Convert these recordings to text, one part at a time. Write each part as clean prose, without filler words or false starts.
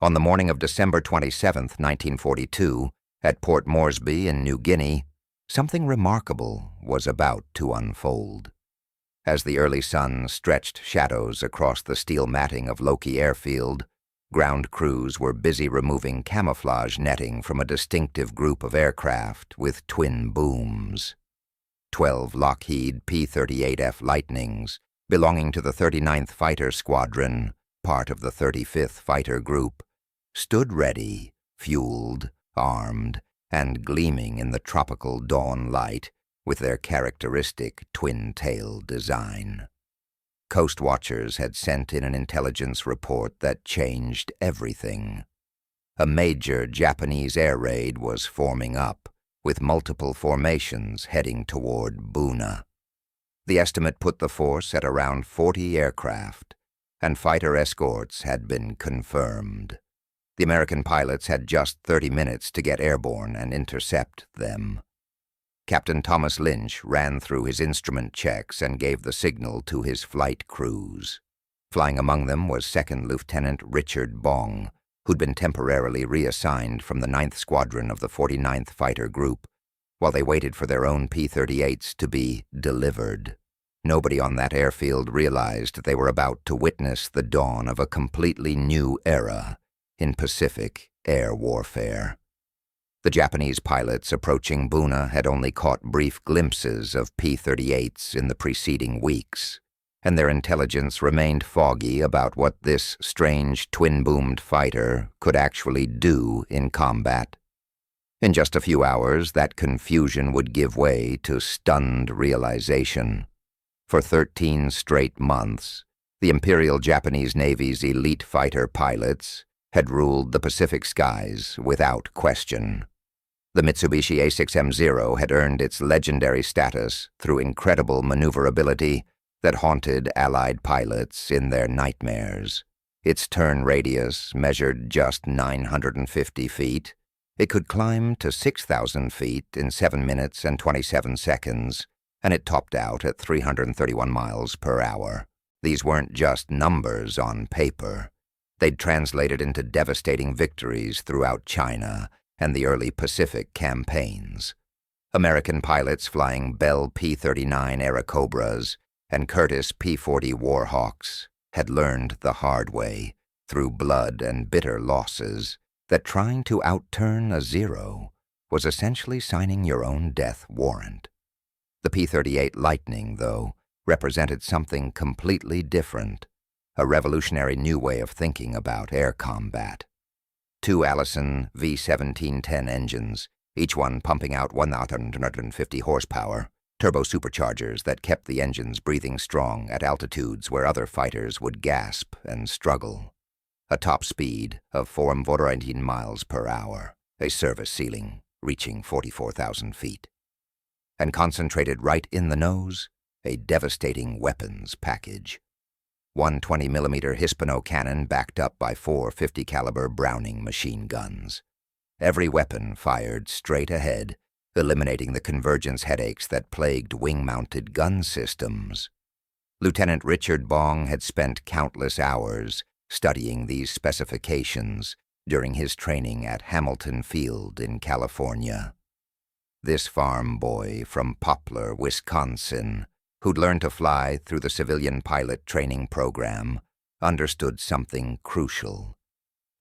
On the morning of December 27, 1942, at Port Moresby in New Guinea, something remarkable was about to unfold. As the early sun stretched shadows across the steel matting of Loki Airfield, ground crews were busy removing camouflage netting from a distinctive group of aircraft with twin booms. 12 Lockheed P-38F Lightnings, belonging to the 39th Fighter Squadron, part of the 35th Fighter Group, stood ready, fueled, armed, and gleaming in the tropical dawn light with their characteristic twin-tail design. Coast watchers had sent in an intelligence report that changed everything. A major Japanese air raid was forming up, with multiple formations heading toward Buna. The estimate put the force at around 40 aircraft, and fighter escorts had been confirmed. The American pilots had just 30 minutes to get airborne and intercept them. Captain Thomas Lynch ran through his instrument checks and gave the signal to his flight crews. Flying among them was Second Lieutenant Richard Bong, who'd been temporarily reassigned from the 9th Squadron of the 49th Fighter Group, while they waited for their own P-38s to be delivered. Nobody on that airfield realized they were about to witness the dawn of a completely new era in Pacific air warfare. The Japanese pilots approaching Buna had only caught brief glimpses of P-38s in the preceding weeks, and their intelligence remained foggy about what this strange twin-boomed fighter could actually do in combat. In just a few hours, that confusion would give way to stunned realization. For 13 straight months, the Imperial Japanese Navy's elite fighter pilots had ruled the Pacific skies without question. The Mitsubishi A6M0 had earned its legendary status through incredible maneuverability that haunted Allied pilots in their nightmares. Its turn radius measured just 950 feet. It could climb to 6,000 feet in 7 minutes and 27 seconds, and it topped out at 331 miles per hour. These weren't just numbers on paper. They'd translated into devastating victories throughout China and the early Pacific campaigns. American pilots flying Bell P-39 Airacobras and Curtiss P-40 Warhawks had learned the hard way, through blood and bitter losses, that trying to outturn a zero was essentially signing your own death warrant. The P-38 Lightning, though, represented something completely different, a revolutionary new way of thinking about air combat. 2 Allison V1710 engines, each one pumping out 1,150 horsepower, turbo-superchargers that kept the engines breathing strong at altitudes where other fighters would gasp and struggle. A top speed of 418 miles per hour, a service ceiling reaching 44,000 feet. And concentrated right in the nose, a devastating weapons package. 1 20mm Hispano cannon backed up by 4 50-caliber Browning machine guns. Every weapon fired straight ahead, eliminating the convergence headaches that plagued wing-mounted gun systems. Lieutenant Richard Bong had spent countless hours studying these specifications during his training at Hamilton Field in California. This farm boy from Poplar, Wisconsin, who'd learned to fly through the civilian pilot training program, understood something crucial.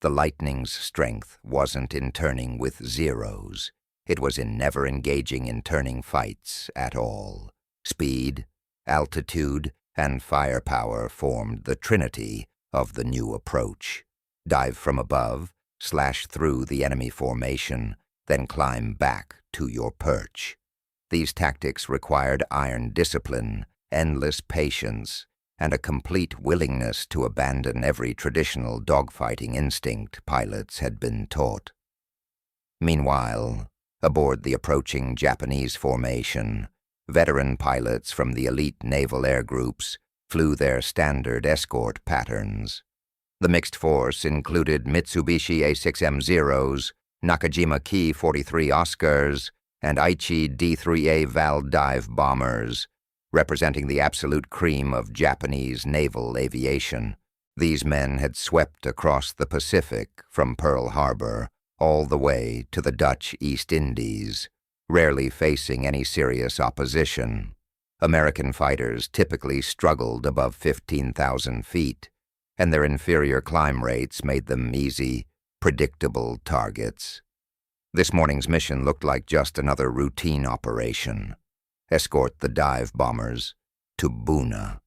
The Lightning's strength wasn't in turning with zeros. It was in never engaging in turning fights at all. Speed, altitude, and firepower formed the trinity of the new approach. Dive from above, slash through the enemy formation, then climb back to your perch. These tactics required iron discipline, endless patience, and a complete willingness to abandon every traditional dogfighting instinct pilots had been taught. Meanwhile, aboard the approaching Japanese formation, veteran pilots from the elite naval air groups flew their standard escort patterns. The mixed force included Mitsubishi A6M0s, Nakajima Ki 43 Oscars, and Aichi D-3A Val dive bombers, representing the absolute cream of Japanese naval aviation. These men had swept across the Pacific from Pearl Harbor all the way to the Dutch East Indies, rarely facing any serious opposition. American fighters typically struggled above 15,000 feet, and their inferior climb rates made them easy, predictable targets. This morning's mission looked like just another routine operation. Escort the dive bombers to Buna.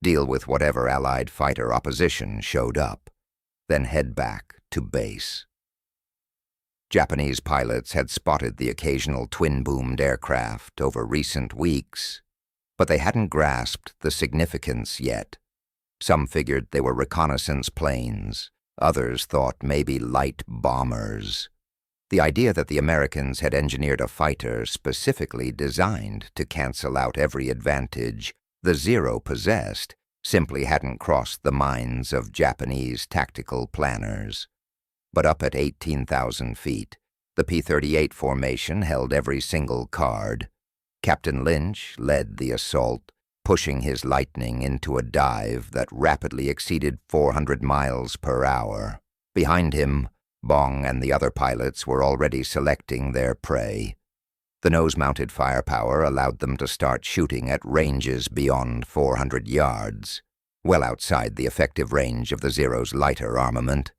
Deal with whatever Allied fighter opposition showed up, then head back to base. Japanese pilots had spotted the occasional twin-boomed aircraft over recent weeks, but they hadn't grasped the significance yet. Some figured they were reconnaissance planes, others thought maybe light bombers. The idea that the Americans had engineered a fighter specifically designed to cancel out every advantage the Zero possessed simply hadn't crossed the minds of Japanese tactical planners. But up at 18,000 feet, the P-38 formation held every single card. Captain Lynch led the assault, pushing his Lightning into a dive that rapidly exceeded 400 miles per hour. Behind him, Bong and the other pilots were already selecting their prey. The nose-mounted firepower allowed them to start shooting at ranges beyond 400 yards, well outside the effective range of the Zero's lighter armament.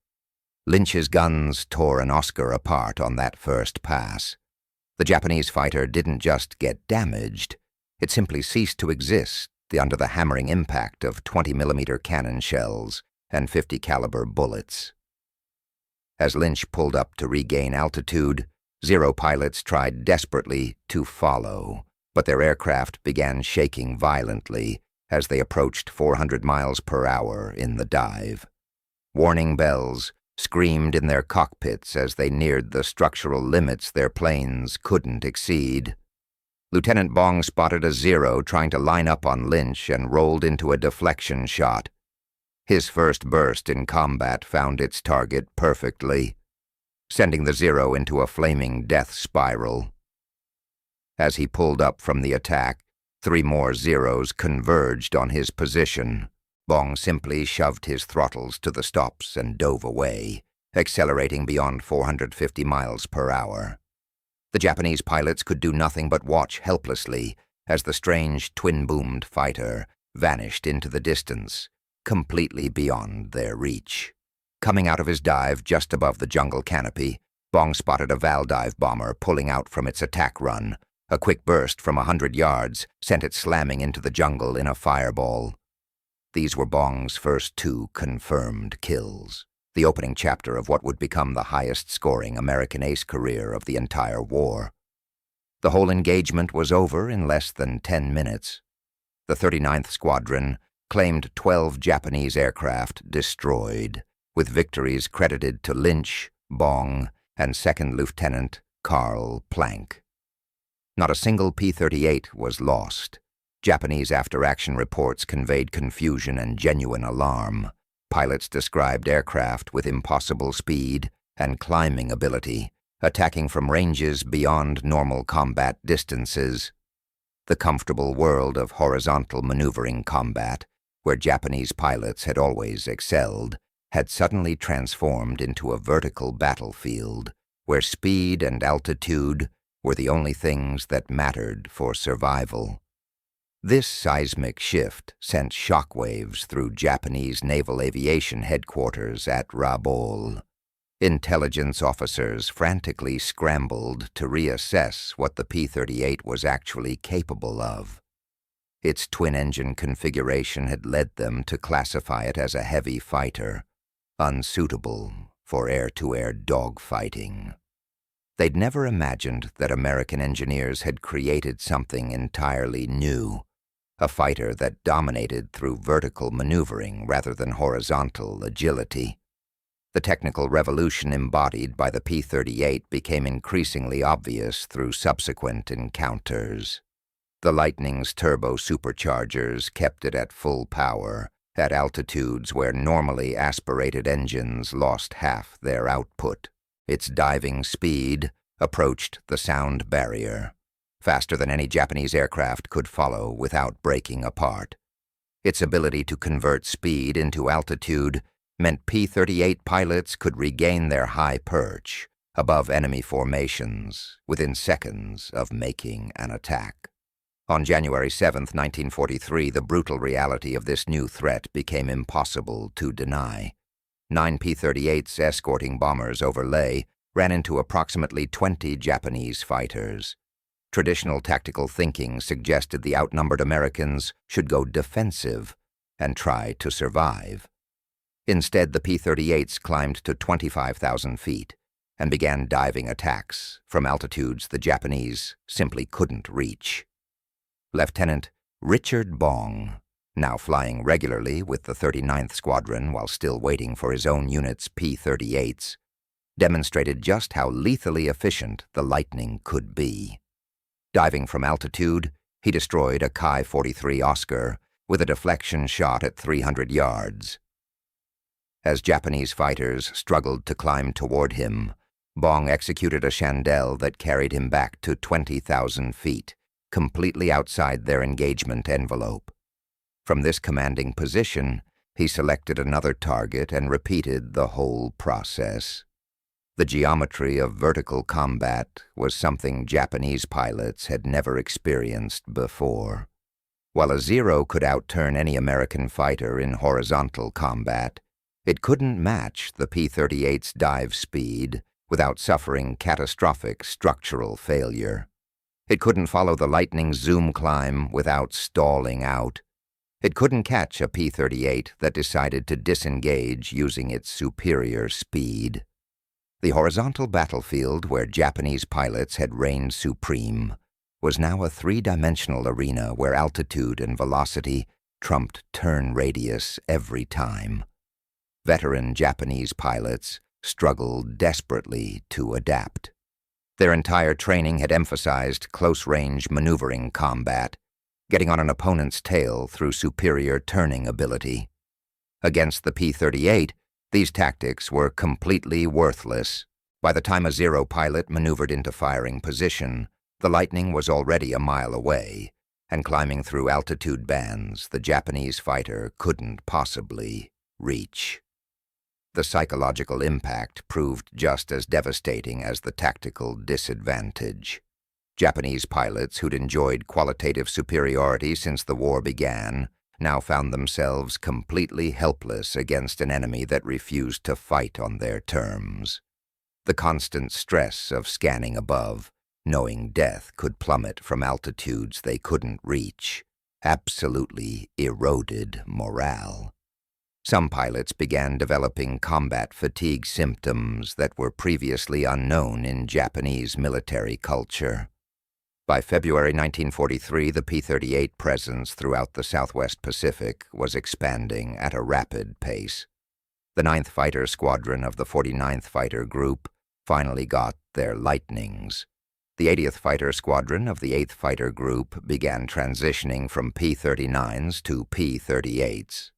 Lynch's guns tore an Oscar apart on that first pass. The Japanese fighter didn't just get damaged, it simply ceased to exist under the hammering impact of 20-millimeter cannon shells and 50-caliber bullets. As Lynch pulled up to regain altitude, Zero pilots tried desperately to follow, but their aircraft began shaking violently as they approached 400 miles per hour in the dive. Warning bells screamed in their cockpits as they neared the structural limits their planes couldn't exceed. Lieutenant Bong spotted a Zero trying to line up on Lynch and rolled into a deflection shot. His first burst in combat found its target perfectly, sending the Zero into a flaming death spiral. As he pulled up from the attack, 3 more Zeros converged on his position. Bong simply shoved his throttles to the stops and dove away, accelerating beyond 450 miles per hour. The Japanese pilots could do nothing but watch helplessly as the strange twin-boomed fighter vanished into the distance, completely beyond their reach. Coming out of his dive just above the jungle canopy, Bong spotted a Val dive bomber pulling out from its attack run. A quick burst from 100 yards sent it slamming into the jungle in a fireball. These were Bong's first 2 confirmed kills, the opening chapter of what would become the highest-scoring American ace career of the entire war. The whole engagement was over in less than 10 minutes. The 39th Squadron claimed 12 Japanese aircraft destroyed, with victories credited to Lynch, Bong, and Second Lieutenant Karl Planck. Not a single P-38 was lost. Japanese after-action reports conveyed confusion and genuine alarm. Pilots described aircraft with impossible speed and climbing ability, attacking from ranges beyond normal combat distances. The comfortable world of horizontal maneuvering combat, where Japanese pilots had always excelled, had suddenly transformed into a vertical battlefield, where speed and altitude were the only things that mattered for survival. This seismic shift sent shockwaves through Japanese Naval Aviation Headquarters at Rabaul. Intelligence officers frantically scrambled to reassess what the P-38 was actually capable of. Its twin-engine configuration had led them to classify it as a heavy fighter, unsuitable for air-to-air dogfighting. They'd never imagined that American engineers had created something entirely new, a fighter that dominated through vertical maneuvering rather than horizontal agility. The technical revolution embodied by the P-38 became increasingly obvious through subsequent encounters. The Lightning's turbo superchargers kept it at full power, at altitudes where normally aspirated engines lost half their output. Its diving speed approached the sound barrier, faster than any Japanese aircraft could follow without breaking apart. Its ability to convert speed into altitude meant P-38 pilots could regain their high perch above enemy formations within seconds of making an attack. On January 7, 1943, the brutal reality of this new threat became impossible to deny. 9 P-38s escorting bombers over Leh ran into approximately 20 Japanese fighters. Traditional tactical thinking suggested the outnumbered Americans should go defensive and try to survive. Instead, the P-38s climbed to 25,000 feet and began diving attacks from altitudes the Japanese simply couldn't reach. Lieutenant Richard Bong, now flying regularly with the 39th Squadron while still waiting for his own unit's P-38s, demonstrated just how lethally efficient the Lightning could be. Diving from altitude, he destroyed a Ki-43 Oscar with a deflection shot at 300 yards. As Japanese fighters struggled to climb toward him, Bong executed a chandelle that carried him back to 20,000 feet, completely outside their engagement envelope. From this commanding position, he selected another target and repeated the whole process. The geometry of vertical combat was something Japanese pilots had never experienced before. While a Zero could outturn any American fighter in horizontal combat, it couldn't match the P-38's dive speed without suffering catastrophic structural failure. It couldn't follow the Lightning's zoom climb without stalling out. It couldn't catch a P-38 that decided to disengage using its superior speed. The horizontal battlefield where Japanese pilots had reigned supreme was now a three-dimensional arena where altitude and velocity trumped turn radius every time. Veteran Japanese pilots struggled desperately to adapt. Their entire training had emphasized close-range maneuvering combat, getting on an opponent's tail through superior turning ability. Against the P-38, these tactics were completely worthless. By the time a Zero pilot maneuvered into firing position, the Lightning was already a mile away, and climbing through altitude bands the Japanese fighter couldn't possibly reach. The psychological impact proved just as devastating as the tactical disadvantage. Japanese pilots who'd enjoyed qualitative superiority since the war began now found themselves completely helpless against an enemy that refused to fight on their terms. The constant stress of scanning above, knowing death could plummet from altitudes they couldn't reach, absolutely eroded morale. Some pilots began developing combat fatigue symptoms that were previously unknown in Japanese military culture. By February 1943, the P-38 presence throughout the Southwest Pacific was expanding at a rapid pace. The 9th Fighter Squadron of the 49th Fighter Group finally got their Lightnings. The 80th Fighter Squadron of the 8th Fighter Group began transitioning from P-39s to P-38s.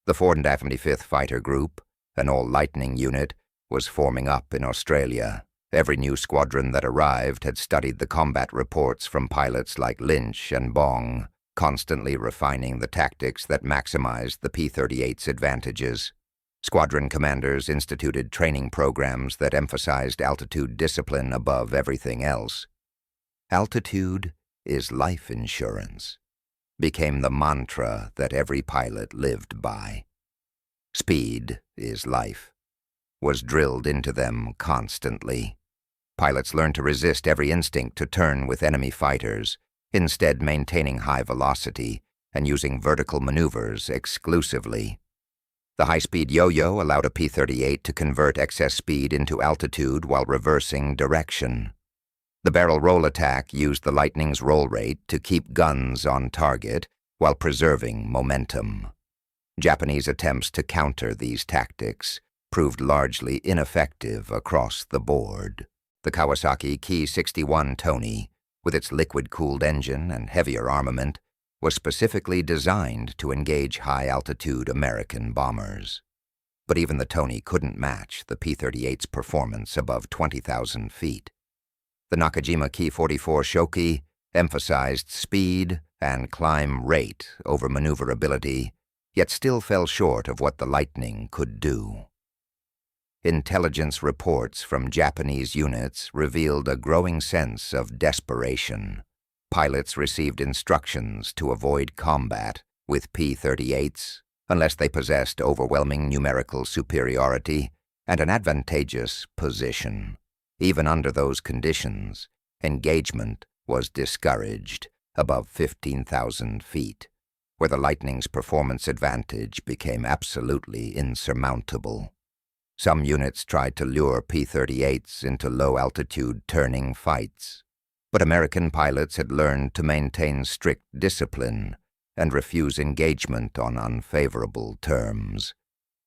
The 475th Fighter Group, an all-Lightning unit, was forming up in Australia. Every new squadron that arrived had studied the combat reports from pilots like Lynch and Bong, constantly refining the tactics that maximized the P-38's advantages. Squadron commanders instituted training programs that emphasized altitude discipline above everything else. Altitude is life insurance became the mantra that every pilot lived by. Speed is life was drilled into them constantly. Pilots learned to resist every instinct to turn with enemy fighters, instead maintaining high velocity and using vertical maneuvers exclusively. The high-speed yo-yo allowed a P-38 to convert excess speed into altitude while reversing direction. The barrel roll attack used the Lightning's roll rate to keep guns on target while preserving momentum. Japanese attempts to counter these tactics proved largely ineffective across the board. The Kawasaki Ki-61 Tony, with its liquid-cooled engine and heavier armament, was specifically designed to engage high-altitude American bombers. But even the Tony couldn't match the P-38's performance above 20,000 feet. The Nakajima Ki-44 Shoki emphasized speed and climb rate over maneuverability, yet still fell short of what the Lightning could do. Intelligence reports from Japanese units revealed a growing sense of desperation. Pilots received instructions to avoid combat with P-38s unless they possessed overwhelming numerical superiority and an advantageous position. Even under those conditions, engagement was discouraged above 15,000 feet, where the Lightning's performance advantage became absolutely insurmountable. Some units tried to lure P-38s into low-altitude turning fights, but American pilots had learned to maintain strict discipline and refuse engagement on unfavorable terms.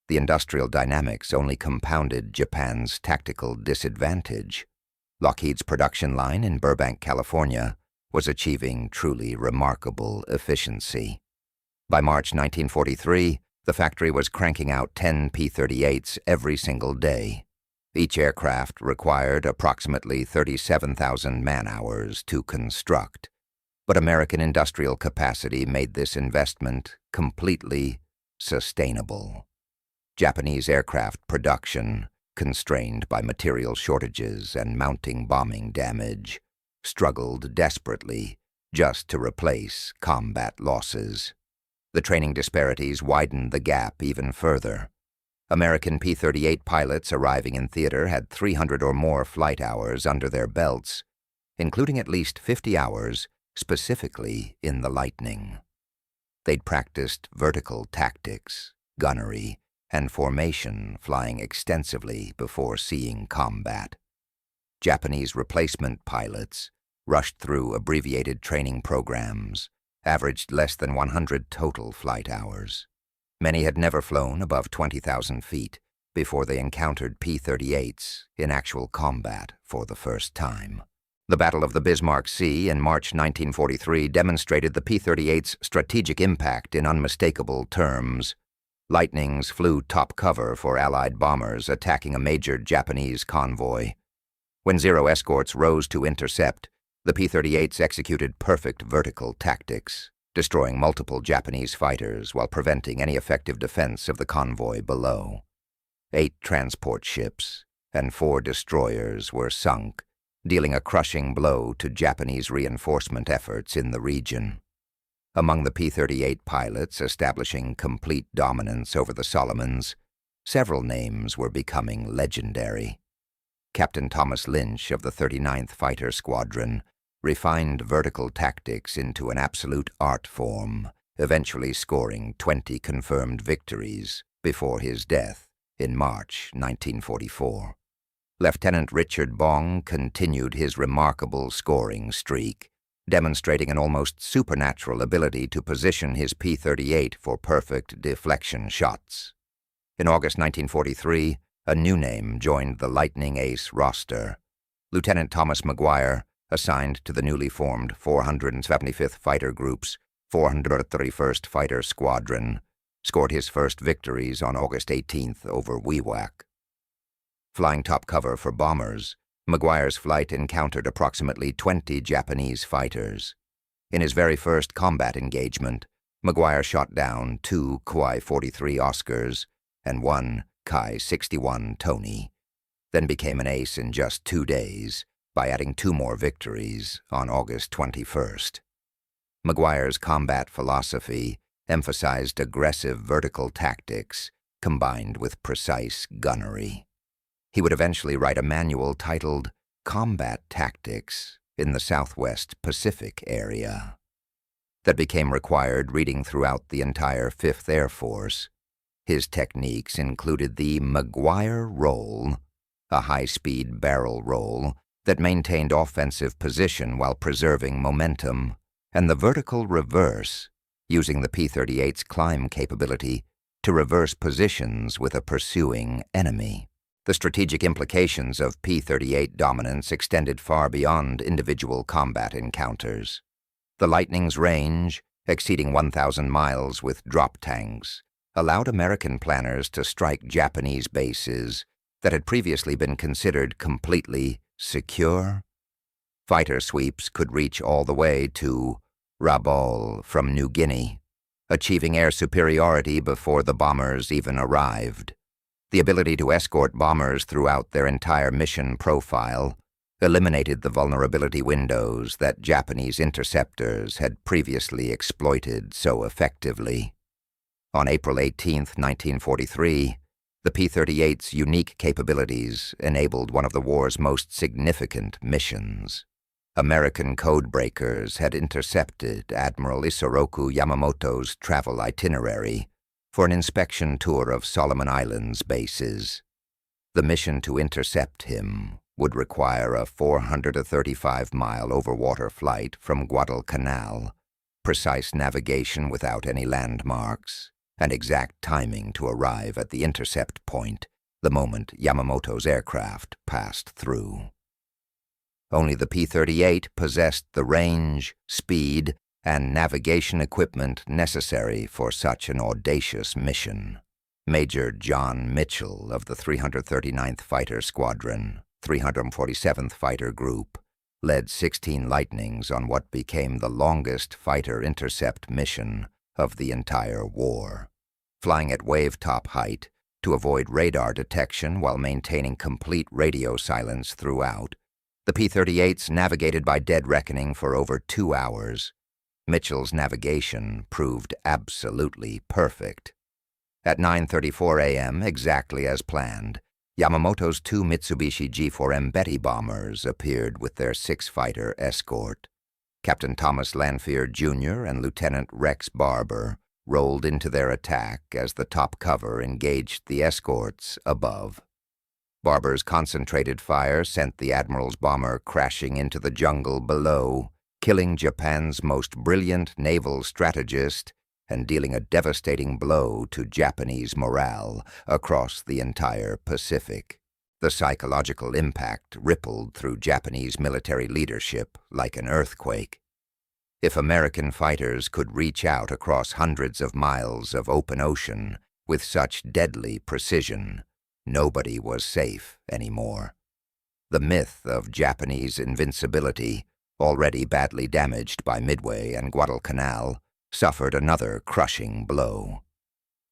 The industrial dynamics only compounded Japan's tactical disadvantage. Lockheed's production line in Burbank, California, was achieving truly remarkable efficiency. By March 1943, the factory was cranking out 10 P-38s every single day. Each aircraft required approximately 37,000 man-hours to construct, but American industrial capacity made this investment completely sustainable. Japanese aircraft production, constrained by material shortages and mounting bombing damage, struggled desperately just to replace combat losses. The training disparities widened the gap even further. American P-38 pilots arriving in theater had 300 or more flight hours under their belts, including at least 50 hours specifically in the Lightning. They'd practiced vertical tactics, gunnery, and formation flying extensively before seeing combat. Japanese replacement pilots rushed through abbreviated training programs, averaged less than 100 total flight hours. Many had never flown above 20,000 feet before they encountered P-38s in actual combat for the first time. The Battle of the Bismarck Sea in March 1943 demonstrated the P-38's strategic impact in unmistakable terms. Lightnings flew top cover for Allied bombers attacking a major Japanese convoy. When Zero escorts rose to intercept, the P-38s executed perfect vertical tactics, destroying multiple Japanese fighters while preventing any effective defense of the convoy below. 8 transport ships and 4 destroyers were sunk, dealing a crushing blow to Japanese reinforcement efforts in the region. Among the P-38 pilots establishing complete dominance over the Solomons, several names were becoming legendary. Captain Thomas Lynch of the 39th Fighter Squadron refined vertical tactics into an absolute art form, eventually scoring 20 confirmed victories before his death in March 1944. Lieutenant Richard Bong continued his remarkable scoring streak, demonstrating an almost supernatural ability to position his P-38 for perfect deflection shots. In August 1943, a new name joined the Lightning Ace roster. Lieutenant Thomas McGuire, assigned to the newly formed 475th Fighter Group's 431st Fighter Squadron, scored his first victories on August 18th over Wewak. Flying top cover for bombers, McGuire's flight encountered approximately 20 Japanese fighters. In his very first combat engagement, McGuire shot down 2 Ki-43 Oscars and 1 Ki-61 Tony, then became an ace in just 2 days by adding 2 more victories on August 21st. McGuire's combat philosophy emphasized aggressive vertical tactics combined with precise gunnery. He would eventually write a manual titled Combat Tactics in the Southwest Pacific Area that became required reading throughout the entire 5th Air Force. His techniques included the McGuire roll, a high-speed barrel roll that maintained offensive position while preserving momentum, and the vertical reverse, using the P-38's climb capability to reverse positions with a pursuing enemy. The strategic implications of P-38 dominance extended far beyond individual combat encounters. The Lightning's range, exceeding 1,000 miles with drop tanks, allowed American planners to strike Japanese bases that had previously been considered completely secure. Fighter sweeps could reach all the way to Rabaul from New Guinea, achieving air superiority before the bombers even arrived. The ability to escort bombers throughout their entire mission profile eliminated the vulnerability windows that Japanese interceptors had previously exploited so effectively. On April 18, 1943, the P-38's unique capabilities enabled one of the war's most significant missions. American codebreakers had intercepted Admiral Isoroku Yamamoto's travel itinerary for an inspection tour of Solomon Islands bases. The mission to intercept him would require a 435-mile overwater flight from Guadalcanal, precise navigation without any landmarks, and exact timing to arrive at the intercept point the moment Yamamoto's aircraft passed through. Only the P-38 possessed the range, speed, and navigation equipment necessary for such an audacious mission. Major John Mitchell of the 339th Fighter Squadron, 347th Fighter Group, led 16 Lightnings on what became the longest fighter intercept mission of the entire war. Flying at wave-top height to avoid radar detection while maintaining complete radio silence throughout, the P-38s navigated by dead reckoning for over 2 hours. Mitchell's navigation proved absolutely perfect. At 9:34 a.m., exactly as planned, Yamamoto's 2 Mitsubishi G4M Betty bombers appeared with their 6-fighter escort. Captain Thomas Lanphier Jr. and Lieutenant Rex Barber rolled into their attack as the top cover engaged the escorts above. Barber's concentrated fire sent the Admiral's bomber crashing into the jungle below, killing Japan's most brilliant naval strategist and dealing a devastating blow to Japanese morale across the entire Pacific. The psychological impact rippled through Japanese military leadership like an earthquake. If American fighters could reach out across hundreds of miles of open ocean with such deadly precision, nobody was safe anymore. The myth of Japanese invincibility, already badly damaged by Midway and Guadalcanal, suffered another crushing blow.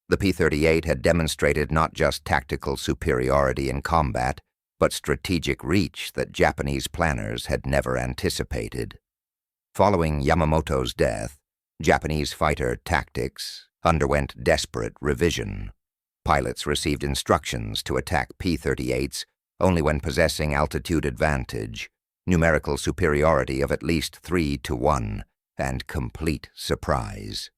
The P-38 had demonstrated not just tactical superiority in combat, but strategic reach that Japanese planners had never anticipated. Following Yamamoto's death, Japanese fighter tactics underwent desperate revision. Pilots received instructions to attack P-38s only when possessing altitude advantage, numerical superiority of at least 3-1, and complete surprise.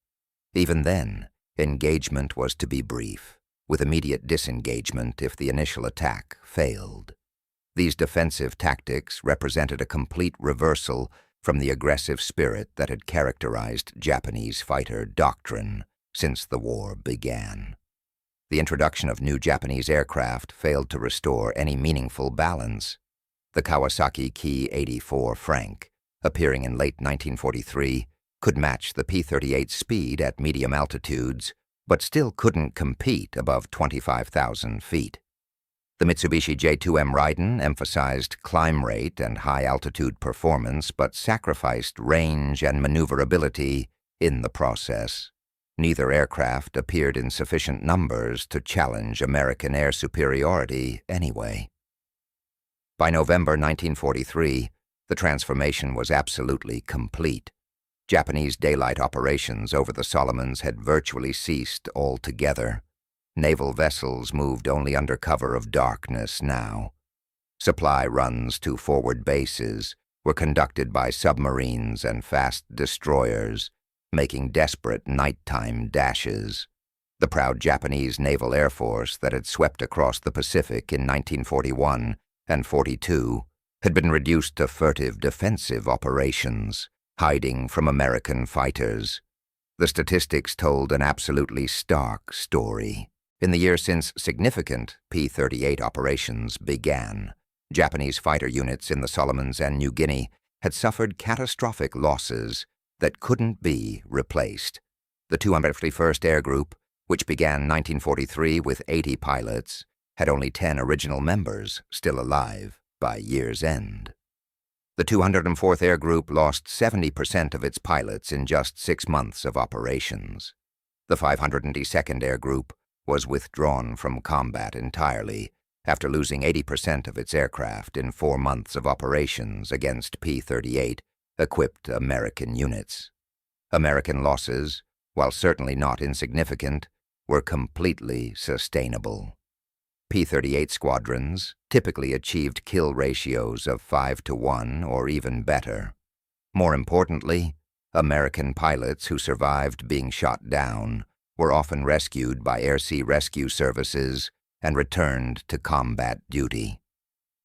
Even then, engagement was to be brief, with immediate disengagement if the initial attack failed. These defensive tactics represented a complete reversal from the aggressive spirit that had characterized Japanese fighter doctrine since the war began. The introduction of new Japanese aircraft failed to restore any meaningful balance. The Kawasaki Ki-84 Frank, appearing in late 1943, could match the P-38's speed at medium altitudes, but still couldn't compete above 25,000 feet. The Mitsubishi J2M Raiden emphasized climb rate and high-altitude performance, but sacrificed range and maneuverability in the process. Neither aircraft appeared in sufficient numbers to challenge American air superiority anyway. By November 1943, the transformation was absolutely complete. Japanese daylight operations over the Solomons had virtually ceased altogether. Naval vessels moved only under cover of darkness now. Supply runs to forward bases were conducted by submarines and fast destroyers, making desperate nighttime dashes. The proud Japanese Naval Air Force that had swept across the Pacific in 1941 and 42 had been reduced to furtive defensive operations, hiding from American fighters. The statistics told an absolutely stark story. In the year since significant P-38 operations began, Japanese fighter units in the Solomons and New Guinea had suffered catastrophic losses that couldn't be replaced. The 251st Air Group, which began 1943 with 80 pilots, had only 10 original members still alive by year's end. The 204th Air Group lost 70% of its pilots in just 6 months of operations. The 502nd Air Group was withdrawn from combat entirely after losing 80% of its aircraft in 4 months of operations against P-38 equipped American units. American losses, while certainly not insignificant, were completely sustainable. P-38 squadrons typically achieved kill ratios of 5-to-1 or even better. More importantly, American pilots who survived being shot down were often rescued by air-sea rescue services and returned to combat duty.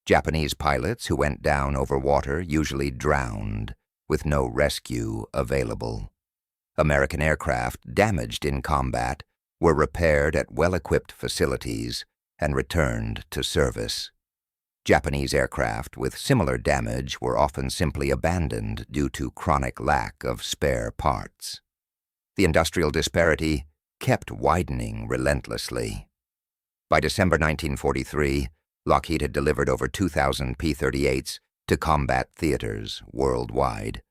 Japanese pilots who went down over water usually drowned, with no rescue available. American aircraft damaged in combat were repaired at well-equipped facilities and returned to service. Japanese aircraft with similar damage were often simply abandoned due to chronic lack of spare parts. The industrial disparity kept widening relentlessly. By December 1943, Lockheed had delivered over 2,000 P-38s to combat theaters worldwide.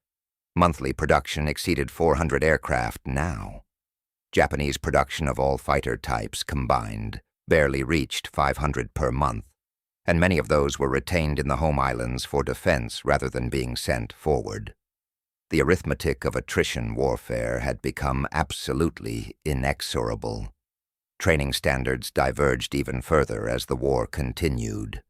Monthly production exceeded 400 aircraft now. Japanese production of all fighter types combined barely reached 500 per month, and many of those were retained in the home islands for defense rather than being sent forward. The arithmetic of attrition warfare had become absolutely inexorable. Training standards diverged even further as the war continued.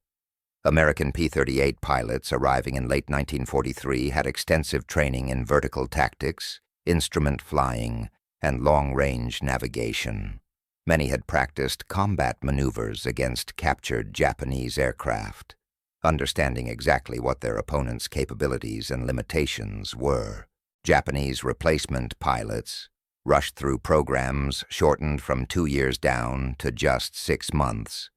American P-38 pilots arriving in late 1943 had extensive training in vertical tactics, instrument flying, and long-range navigation. Many had practiced combat maneuvers against captured Japanese aircraft, understanding exactly what their opponents' capabilities and limitations were. Japanese replacement pilots rushed through programs shortened from 2 years down to just 6 months,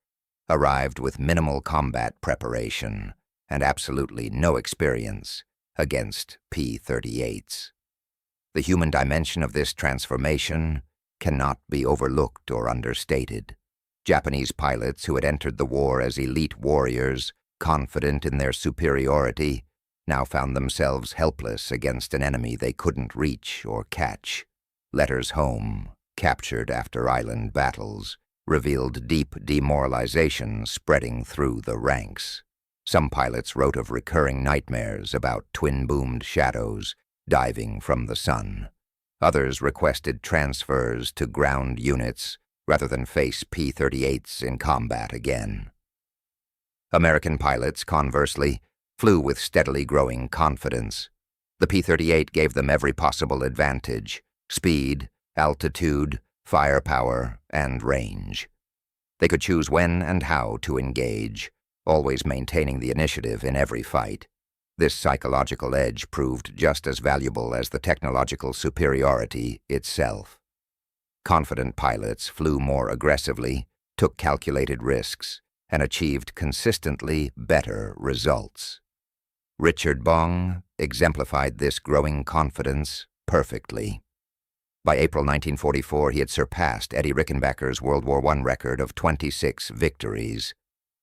arrived with minimal combat preparation and absolutely no experience against P-38s. The human dimension of this transformation cannot be overlooked or understated. Japanese pilots who had entered the war as elite warriors, confident in their superiority, now found themselves helpless against an enemy they couldn't reach or catch. Letters home, captured after island battles, revealed deep demoralization spreading through the ranks. Some pilots wrote of recurring nightmares about twin-boomed shadows diving from the sun. Others requested transfers to ground units rather than face P-38s in combat again. American pilots, conversely, flew with steadily growing confidence. The P-38 gave them every possible advantage: speed, altitude, firepower, and range. They could choose when and how to engage, always maintaining the initiative in every fight. This psychological edge proved just as valuable as the technological superiority itself. Confident pilots flew more aggressively, took calculated risks, and achieved consistently better results. Richard Bong exemplified this growing confidence perfectly. By April 1944, he had surpassed Eddie Rickenbacker's World War I record of 26 victories.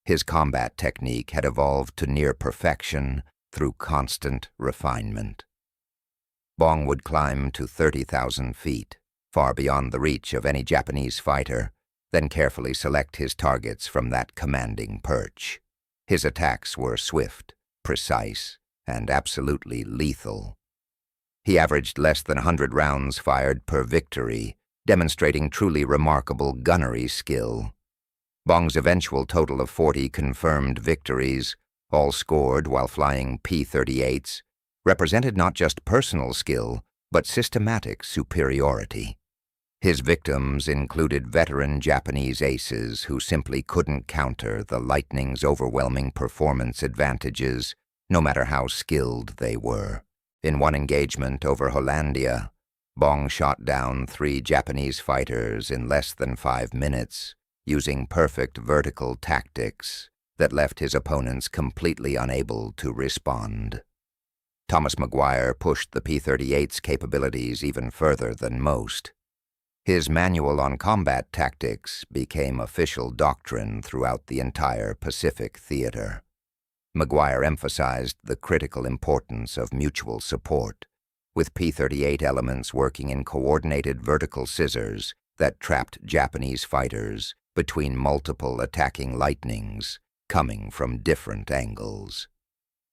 His combat technique had evolved to near perfection through constant refinement. Bong would climb to 30,000 feet, far beyond the reach of any Japanese fighter, then carefully select his targets from that commanding perch. His attacks were swift, precise, and absolutely lethal. He averaged less than 100 rounds fired per victory, demonstrating truly remarkable gunnery skill. Bong's eventual total of 40 confirmed victories, all scored while flying P-38s, represented not just personal skill, but systematic superiority. His victims included veteran Japanese aces who simply couldn't counter the Lightning's overwhelming performance advantages, no matter how skilled they were. In one engagement over Hollandia, Bong shot down 3 Japanese fighters in less than 5 minutes, using perfect vertical tactics that left his opponents completely unable to respond. Thomas Maguire pushed the P-38's capabilities even further than most. His manual on combat tactics became official doctrine throughout the entire Pacific theater. Maguire emphasized the critical importance of mutual support, with P-38 elements working in coordinated vertical scissors that trapped Japanese fighters between multiple attacking lightnings coming from different angles.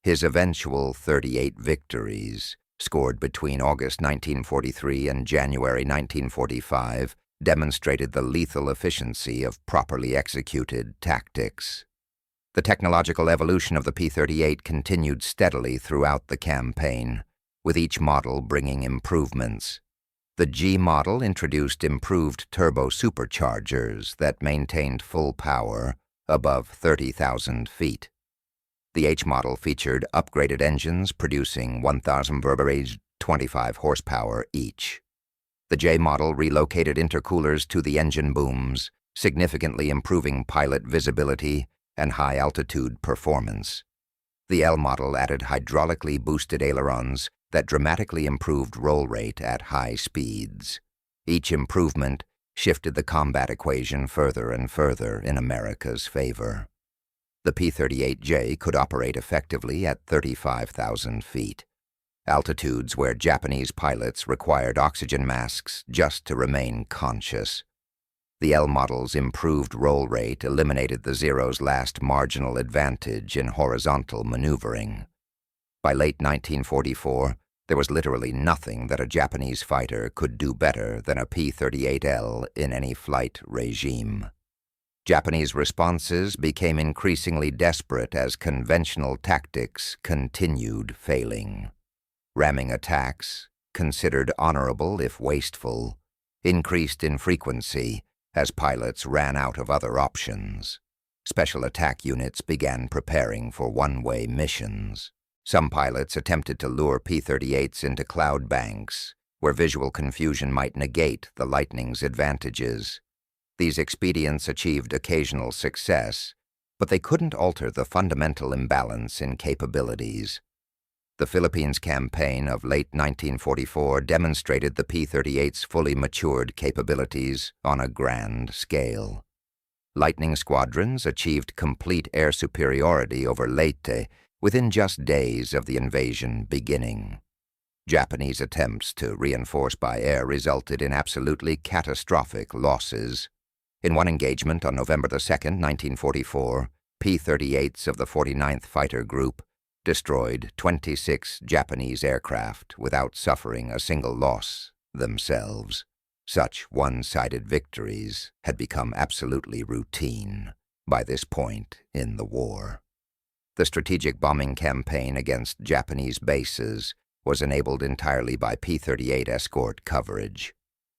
His eventual 38 victories, scored between August 1943 and January 1945, demonstrated the lethal efficiency of properly executed tactics. The technological evolution of the P-38 continued steadily throughout the campaign, with each model bringing improvements. The G model introduced improved turbo superchargers that maintained full power above 30,000 feet. The H model featured upgraded engines producing 1,000 verbarage 25 horsepower each. The J model relocated intercoolers to the engine booms, significantly improving pilot visibility and high-altitude performance. The L model added hydraulically boosted ailerons that dramatically improved roll rate at high speeds. Each improvement shifted the combat equation further and further in America's favor. The P-38J could operate effectively at 35,000 feet, altitudes where Japanese pilots required oxygen masks just to remain conscious. The L model's improved roll rate eliminated the Zero's last marginal advantage in horizontal maneuvering. By late 1944, there was literally nothing that a Japanese fighter could do better than a P-38L in any flight regime. Japanese responses became increasingly desperate as conventional tactics continued failing. Ramming attacks, considered honorable if wasteful, increased in frequency as pilots ran out of other options. Special attack units began preparing for one-way missions. Some pilots attempted to lure P-38s into cloud banks, where visual confusion might negate the Lightning's advantages. These expedients achieved occasional success, but they couldn't alter the fundamental imbalance in capabilities. The Philippines campaign of late 1944 demonstrated the P-38's fully matured capabilities on a grand scale. Lightning squadrons achieved complete air superiority over Leyte within just days of the invasion beginning. Japanese attempts to reinforce by air resulted in absolutely catastrophic losses. In one engagement on November 2, 1944, P-38s of the 49th Fighter Group destroyed 26 Japanese aircraft without suffering a single loss themselves. Such one-sided victories had become absolutely routine by this point in the war. The strategic bombing campaign against Japanese bases was enabled entirely by P-38 escort coverage.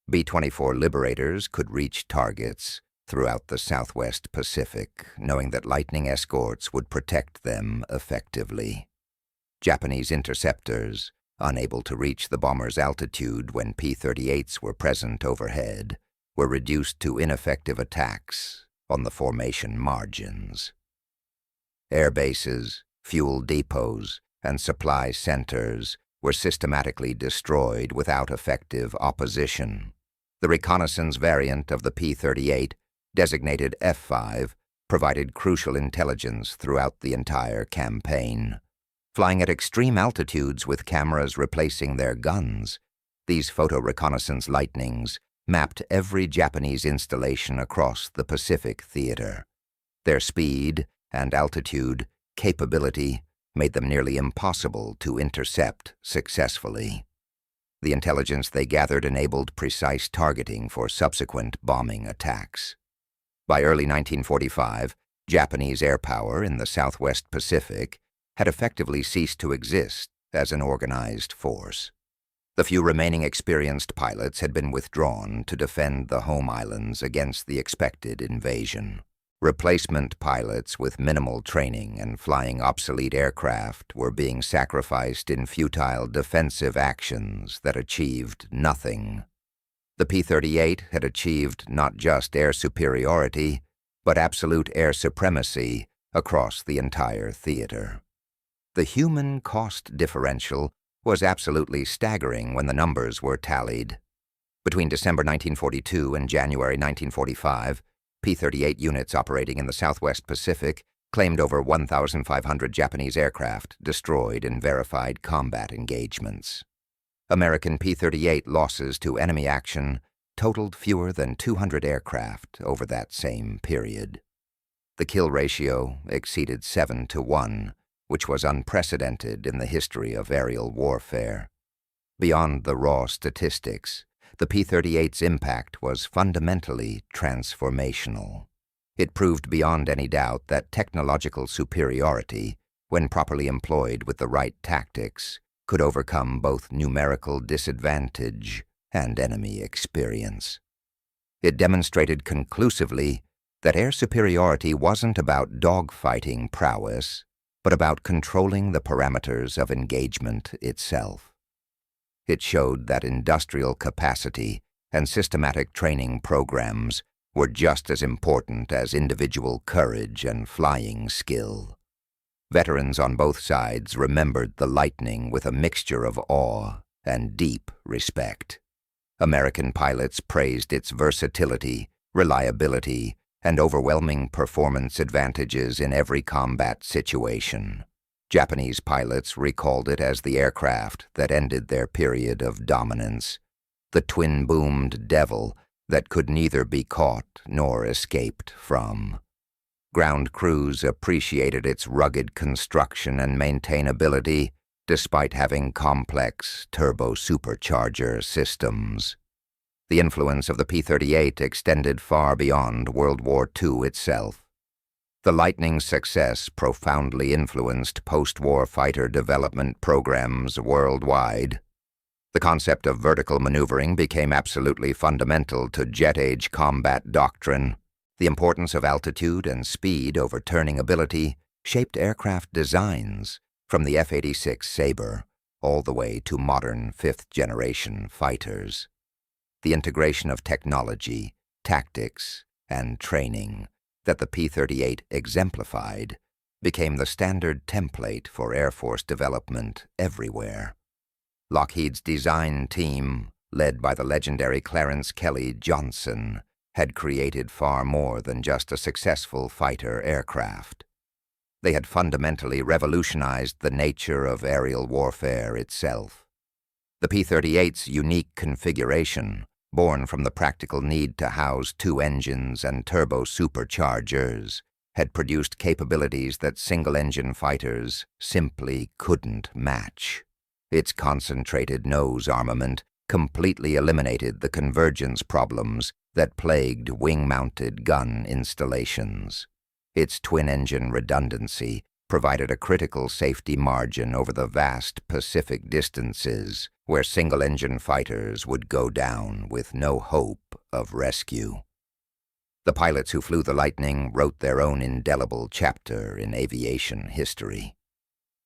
B-24 Liberators could reach targets throughout the Southwest Pacific, knowing that Lightning escorts would protect them effectively. Japanese interceptors, unable to reach the bomber's altitude when P-38s were present overhead, were reduced to ineffective attacks on the formation margins. Air bases, fuel depots, and supply centers were systematically destroyed without effective opposition. The reconnaissance variant of the P-38, designated F-5, provided crucial intelligence throughout the entire campaign. Flying at extreme altitudes with cameras replacing their guns, these photo-reconnaissance Lightnings mapped every Japanese installation across the Pacific theater. Their speed and altitude capability made them nearly impossible to intercept successfully. The intelligence they gathered enabled precise targeting for subsequent bombing attacks. By early 1945, Japanese air power in the Southwest Pacific had effectively ceased to exist as an organized force. The few remaining experienced pilots had been withdrawn to defend the home islands against the expected invasion. Replacement pilots with minimal training and flying obsolete aircraft were being sacrificed in futile defensive actions that achieved nothing. The P-38 had achieved not just air superiority, but absolute air supremacy across the entire theater. The human cost differential was absolutely staggering when the numbers were tallied. Between December 1942 and January 1945, P-38 units operating in the Southwest Pacific claimed over 1,500 Japanese aircraft destroyed in verified combat engagements. American P-38 losses to enemy action totaled fewer than 200 aircraft over that same period. The kill ratio exceeded 7-1, which was unprecedented in the history of aerial warfare. Beyond the raw statistics, the P-38's impact was fundamentally transformational. It proved beyond any doubt that technological superiority, when properly employed with the right tactics, could overcome both numerical disadvantage and enemy experience. It demonstrated conclusively that air superiority wasn't about dogfighting prowess, but about controlling the parameters of engagement itself. It showed that industrial capacity and systematic training programs were just as important as individual courage and flying skill. Veterans on both sides remembered the Lightning with a mixture of awe and deep respect. American pilots praised its versatility, reliability, and overwhelming performance advantages in every combat situation. Japanese pilots recalled it as the aircraft that ended their period of dominance, the twin-boomed devil that could neither be caught nor escaped from. Ground crews appreciated its rugged construction and maintainability, despite having complex turbo-supercharger systems. The influence of the P-38 extended far beyond World War II itself. The Lightning's success profoundly influenced post-war fighter development programs worldwide. The concept of vertical maneuvering became absolutely fundamental to jet-age combat doctrine. The importance of altitude and speed over turning ability shaped aircraft designs, from the F-86 Sabre all the way to modern fifth-generation fighters. The integration of technology, tactics, and training that the P-38 exemplified became the standard template for Air Force development everywhere. Lockheed's design team, led by the legendary Clarence Kelly Johnson, had created far more than just a successful fighter aircraft. They had fundamentally revolutionized the nature of aerial warfare itself. The P-38's unique configuration, born from the practical need to house two engines and turbo-superchargers, had produced capabilities that single-engine fighters simply couldn't match. Its concentrated nose armament completely eliminated the convergence problems that plagued wing-mounted gun installations. Its twin-engine redundancy provided a critical safety margin over the vast Pacific distances where single-engine fighters would go down with no hope of rescue. The pilots who flew the Lightning wrote their own indelible chapter in aviation history.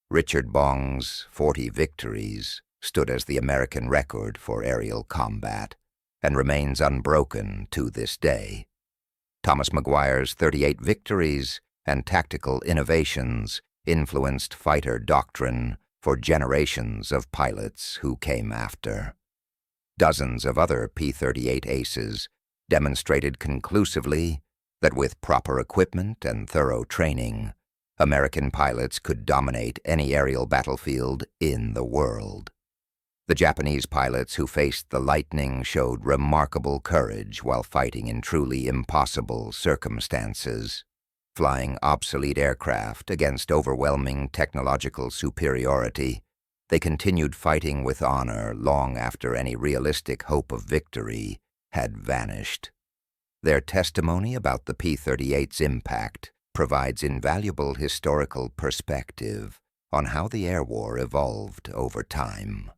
Richard Bong's 40 Victories stood as the American record for aerial combat and remains unbroken to this day. Thomas Maguire's 38 Victories and tactical innovations influenced fighter doctrine for generations of pilots who came after. Dozens of other P-38 aces demonstrated conclusively that with proper equipment and thorough training, American pilots could dominate any aerial battlefield in the world. The Japanese pilots who faced the Lightning showed remarkable courage while fighting in truly impossible circumstances. Flying obsolete aircraft against overwhelming technological superiority, they continued fighting with honor long after any realistic hope of victory had vanished. Their testimony about the P-38's impact provides invaluable historical perspective on how the air war evolved over time.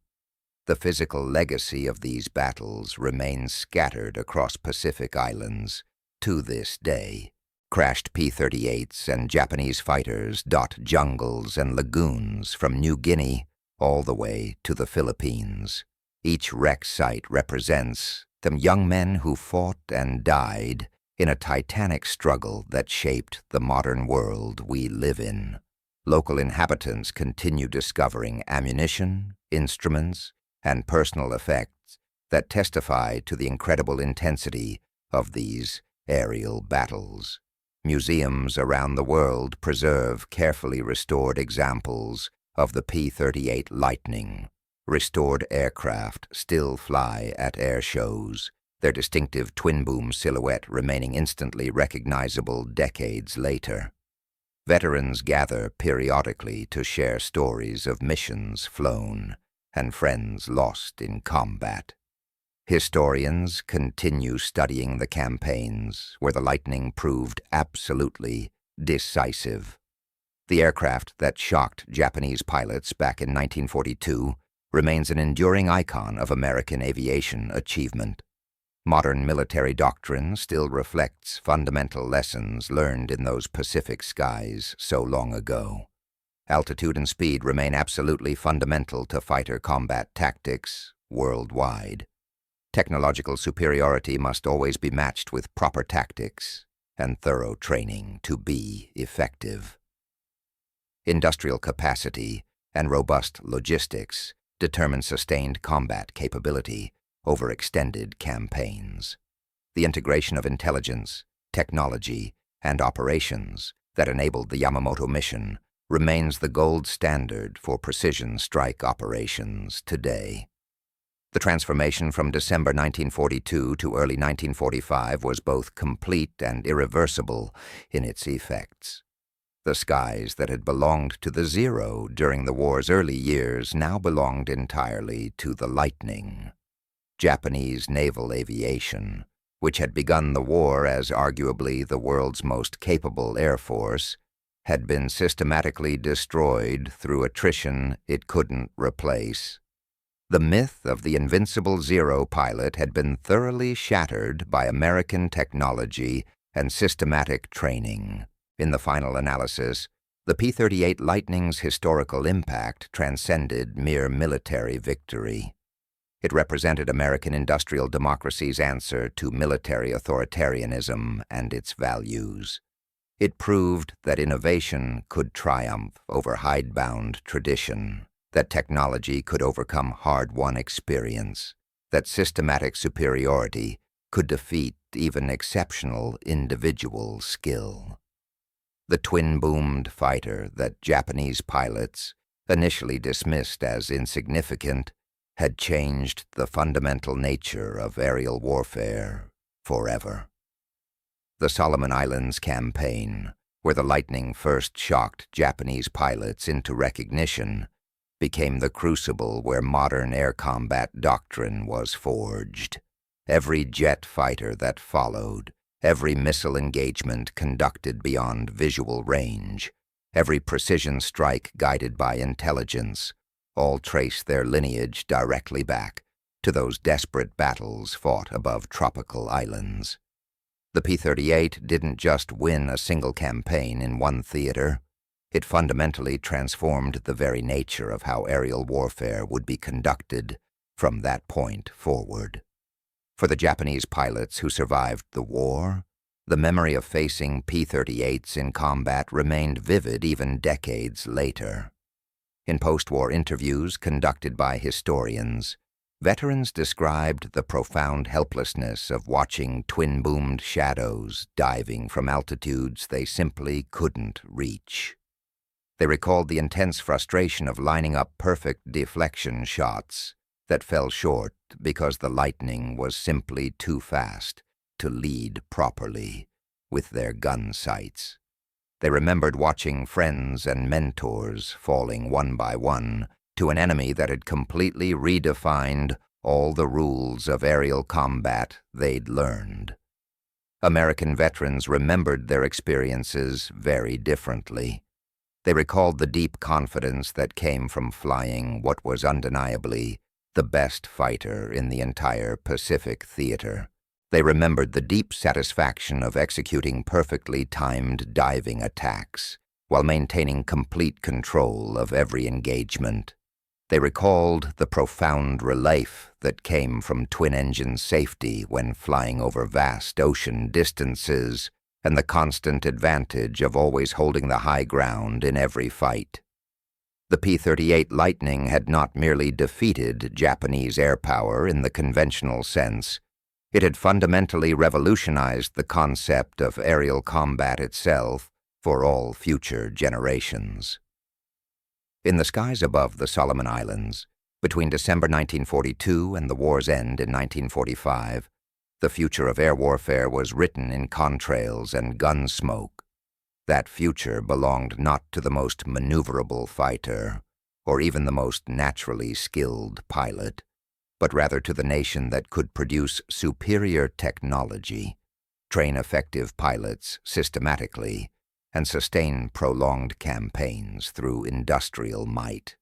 The physical legacy of these battles remains scattered across Pacific islands to this day. Crashed P-38s and Japanese fighters dot jungles and lagoons from New Guinea all the way to the Philippines. Each wreck site represents the young men who fought and died in a titanic struggle that shaped the modern world we live in. Local inhabitants continue discovering ammunition, instruments, and personal effects that testify to the incredible intensity of these aerial battles. Museums around the world preserve carefully restored examples of the P-38 Lightning. Restored aircraft still fly at air shows, their distinctive twin-boom silhouette remaining instantly recognizable decades later. Veterans gather periodically to share stories of missions flown and friends lost in combat. Historians continue studying the campaigns where the Lightning proved absolutely decisive. The aircraft that shocked Japanese pilots back in 1942 remains an enduring icon of American aviation achievement. Modern military doctrine still reflects fundamental lessons learned in those Pacific skies so long ago. Altitude and speed remain absolutely fundamental to fighter combat tactics worldwide. Technological superiority must always be matched with proper tactics and thorough training to be effective. Industrial capacity and robust logistics determine sustained combat capability over extended campaigns. The integration of intelligence, technology, and operations that enabled the Yamamoto mission remains the gold standard for precision strike operations today. The transformation from December 1942 to early 1945 was both complete and irreversible in its effects. The skies that had belonged to the Zero during the war's early years now belonged entirely to the Lightning. Japanese naval aviation, which had begun the war as arguably the world's most capable air force, had been systematically destroyed through attrition it couldn't replace. The myth of the invincible Zero pilot had been thoroughly shattered by American technology and systematic training. In the final analysis, the P-38 Lightning's historical impact transcended mere military victory. It represented American industrial democracy's answer to military authoritarianism and its values. It proved that innovation could triumph over hidebound tradition, that technology could overcome hard-won experience, that systematic superiority could defeat even exceptional individual skill. The twin-boomed fighter that Japanese pilots, initially dismissed as insignificant, had changed the fundamental nature of aerial warfare forever. The Solomon Islands campaign, where the Lightning first shocked Japanese pilots into recognition, became the crucible where modern air combat doctrine was forged. Every jet fighter that followed, every missile engagement conducted beyond visual range, every precision strike guided by intelligence, all trace their lineage directly back to those desperate battles fought above tropical islands. The P-38 didn't just win a single campaign in one theater. It fundamentally transformed the very nature of how aerial warfare would be conducted from that point forward. For the Japanese pilots who survived the war, the memory of facing P-38s in combat remained vivid even decades later. In post-war interviews conducted by historians, veterans described the profound helplessness of watching twin-boomed shadows diving from altitudes they simply couldn't reach. They recalled the intense frustration of lining up perfect deflection shots that fell short because the Lightning was simply too fast to lead properly with their gun sights. They remembered watching friends and mentors falling one by one to an enemy that had completely redefined all the rules of aerial combat they'd learned. American veterans remembered their experiences very differently. They recalled the deep confidence that came from flying what was undeniably the best fighter in the entire Pacific theater. They remembered the deep satisfaction of executing perfectly timed diving attacks while maintaining complete control of every engagement. They recalled the profound relief that came from twin-engine safety when flying over vast ocean distances and the constant advantage of always holding the high ground in every fight. The P-38 Lightning had not merely defeated Japanese air power in the conventional sense, It had fundamentally revolutionized the concept of aerial combat itself for all future generations. In the skies above the Solomon Islands, between December 1942 and the war's end in 1945, the future of air warfare was written in contrails and gun smoke. That future belonged not to the most maneuverable fighter, or even the most naturally skilled pilot, but rather to the nation that could produce superior technology, train effective pilots systematically, and sustain prolonged campaigns through industrial might.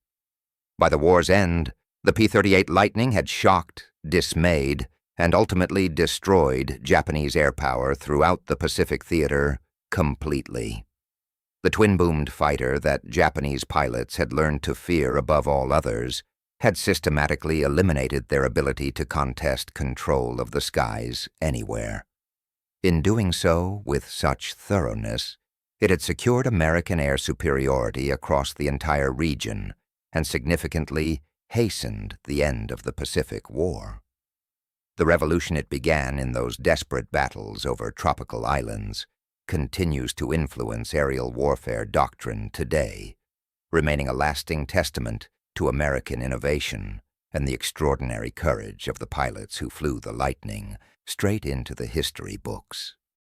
By the war's end, the P-38 Lightning had shocked, dismayed, and ultimately destroyed Japanese air power throughout the Pacific theater completely. The twin-boomed fighter that Japanese pilots had learned to fear above all others had systematically eliminated their ability to contest control of the skies anywhere. In doing so with such thoroughness, it had secured American air superiority across the entire region and significantly hastened the end of the Pacific War. The revolution it began in those desperate battles over tropical islands continues to influence aerial warfare doctrine today, remaining a lasting testament to American innovation and the extraordinary courage of the pilots who flew the Lightning straight into the history books.